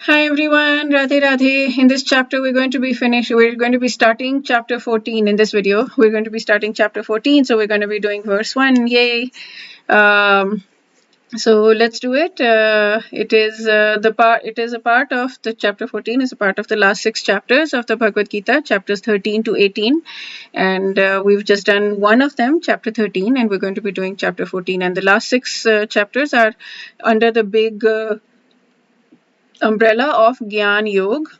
Hi everyone, Radhe Radhe. In this chapter, we're going to be starting chapter 14 in this video. We're going to be starting chapter 14, so we're going to be doing verse 1. Yay! So let's do it. It is a part of the chapter 14 is a part of the last 6 chapters of the Bhagavad Gita, chapters 13 to 18, and we've just done one of them, chapter 13, and we're going to be doing chapter 14. And the last 6 chapters are under the big umbrella of Gyan Yoga.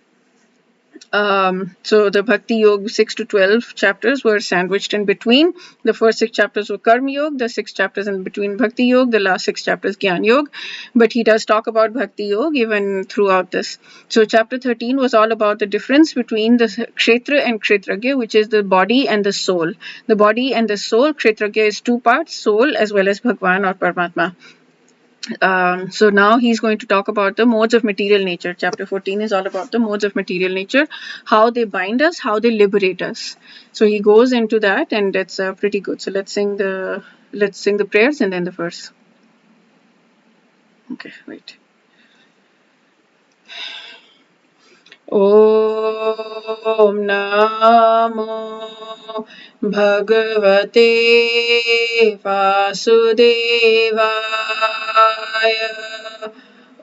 So the Bhakti Yoga 6 to 12 chapters were sandwiched in between. The first 6 chapters were Karma Yoga, the 6 chapters in between Bhakti Yoga, the last 6 chapters Gyan Yoga. But he does talk about Bhakti Yoga even throughout this. So chapter 13 was all about the difference between the Kshetra and Kshetragya, which is the body and the soul. The body and the soul, Kshetragya is 2 parts, soul as well as Bhagwan or Paramatma. So now he's going to talk about the modes of material nature. Chapter 14 is all about the modes of material nature, how they bind us, how they liberate us. So he goes into that, and it's pretty good. So let's sing the prayers and then the verse. Okay, wait. Om Namo Bhagavate Vasudevaya.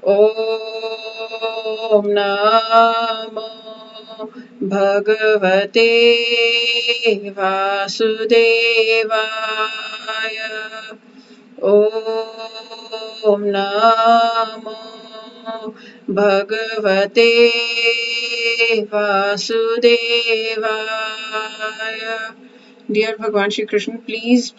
Om Namo Bhagavate Vasudevaya. Om Namo Bhagavate Vasudevaya. Dear Bhagwan Shri Krishna, please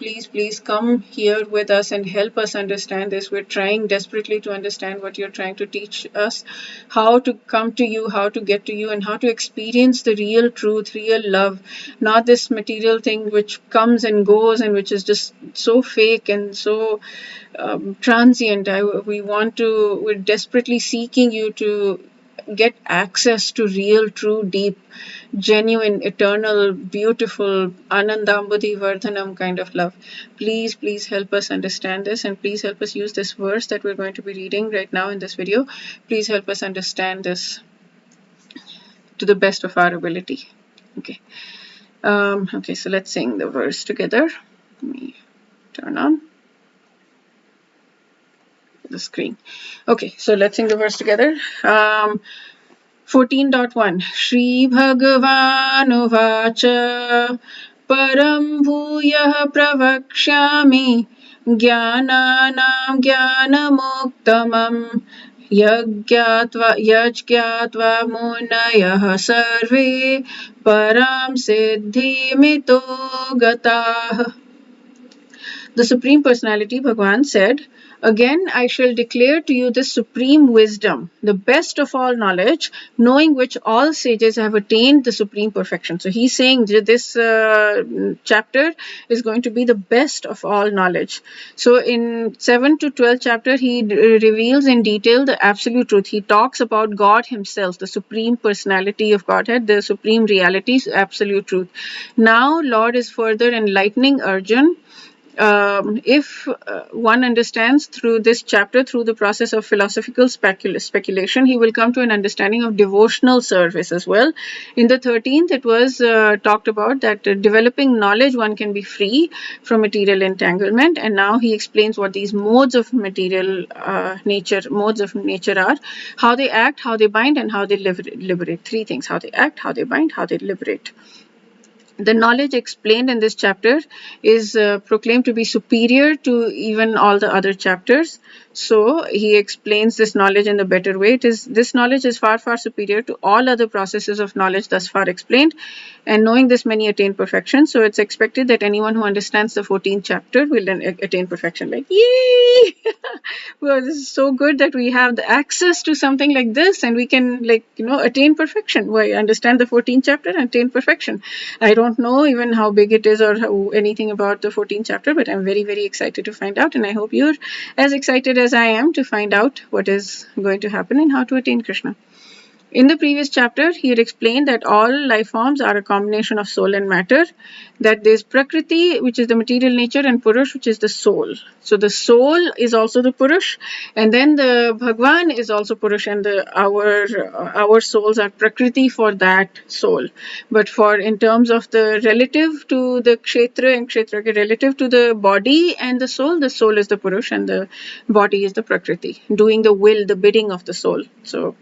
come here with us and help us understand this. We're trying desperately to understand what you're trying to teach us, how to come to you, how to get to you, and how to experience the real truth, real love, not this material thing which comes and goes and which is just so fake and so transient. We're desperately seeking you to get access to real, true, deep, genuine, eternal, beautiful, Anandambudhi Vardhanam kind of love. Please help us understand this, and please help us use this verse that we're going to be reading right now in this video. Please help us understand this to the best of our ability. Okay. Okay, so let's sing the verse together. Let me turn on the screen. Okay, so let's sing the verse together. 14.1 Shri Bhagavanuvacha Param Bhuyah Pravakshyami Jnananam Jnanamuktamam Yajgyatva Munayah Sarve Param Siddhimito Gatah. The Supreme Personality, Bhagwan, said, "Again I shall declare to you this supreme wisdom, the best of all knowledge, knowing which all sages have attained the supreme perfection." So he's saying this chapter is going to be the best of all knowledge. So in 7 to 12 chapter, he reveals in detail the absolute truth. He talks about God himself, the supreme personality of Godhead, the supreme reality, absolute truth. Now Lord is further enlightening Arjun. If one understands through this chapter, through the process of philosophical speculation, he will come to an understanding of devotional service as well. In the 13th, it was talked about that developing knowledge, one can be free from material entanglement, and now he explains what these modes of material nature are, how they act, how they bind, and how they liberate. 3 things: how they act, how they bind, how they liberate. The knowledge explained in this chapter is proclaimed to be superior to even all the other chapters. So he explains this knowledge in a better way. This knowledge is far superior to all other processes of knowledge thus far explained, and knowing this many attain perfection. So it's expected that anyone who understands the 14th chapter will then attain perfection. Like, yay! Well, this is so good that we have the access to something like this, and we can attain perfection. Well, understand the 14th chapter and attain perfection. I don't know even how big it is or anything about the 14th chapter, but I'm very excited to find out, and I hope you're as excited as I am to find out what is going to happen and how to attain Krishna. In the previous chapter, he had explained that all life forms are a combination of soul and matter, that there's Prakriti, which is the material nature, and Purush, which is the soul. So the soul is also the Purush, and then the Bhagwan is also Purush, and our souls are Prakriti for that soul. But for in terms of the relative to the Kshetra and Kshetra relative to the body and the soul is the Purush and the body is the Prakriti, doing the will, the bidding of the soul. So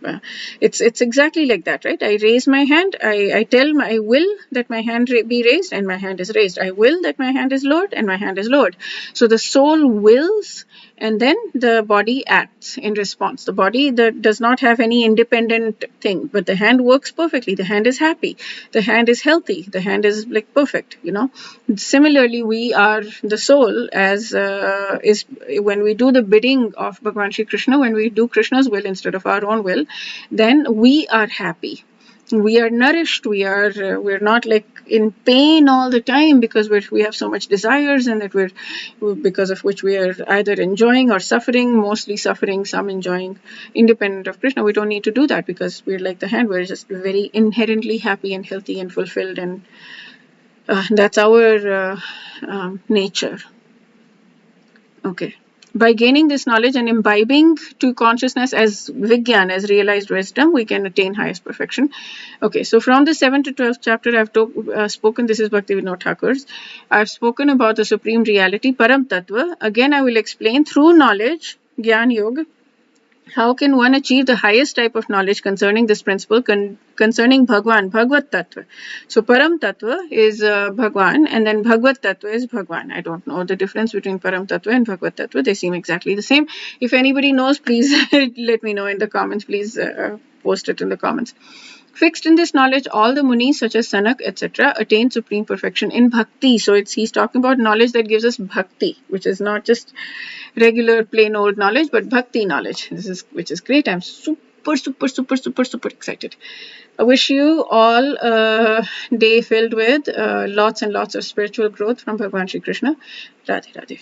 it's exactly like that, right? I raise my hand, I tell my will that my hand be raised, and my hand is raised. I will that my hand is lowered, and my hand is lowered. So the soul wills, and then the body acts in response. The body that does not have any independent thing, but the hand works perfectly. The hand is happy. The hand is healthy. The hand is like perfect, you know. Similarly, we are the soul as is when we do the bidding of Bhagwan Shri Krishna, when we do Krishna's will instead of our own will, then we are happy. We are nourished. We're not like in pain all the time because we have so much desires, and that because of which we are either enjoying or suffering, mostly suffering, some enjoying, independent of Krishna. We don't need to do that because we're like the hand. We're just very inherently happy and healthy and fulfilled, and that's our nature. Okay. By gaining this knowledge and imbibing to consciousness as Vigyan, as realized wisdom, we can attain highest perfection. Okay, so from the 7th to 12th chapter, I've spoken, this is Bhakti Vinod Thakur's, I've spoken about the supreme reality, Param Tattva. Again, I will explain through knowledge, Gyan Yoga, how can one achieve the highest type of knowledge concerning this principle, concerning Bhagwan, Bhagavad Tattva. So Param Tattva is Bhagwan, and then Bhagavad Tattva is Bhagwan. I don't know the difference between Param Tattva and Bhagavad Tattva. They seem exactly the same. If anybody knows, please let me know in the comments. Please post it in the comments. Fixed in this knowledge, all the munis such as Sanak, etc., attain supreme perfection in bhakti. So he's talking about knowledge that gives us bhakti, which is not just regular plain old knowledge, but bhakti knowledge. Which is great. I'm super excited. I wish you all a day filled with lots and lots of spiritual growth from Bhagwan Shri Krishna. Radhe Radhe.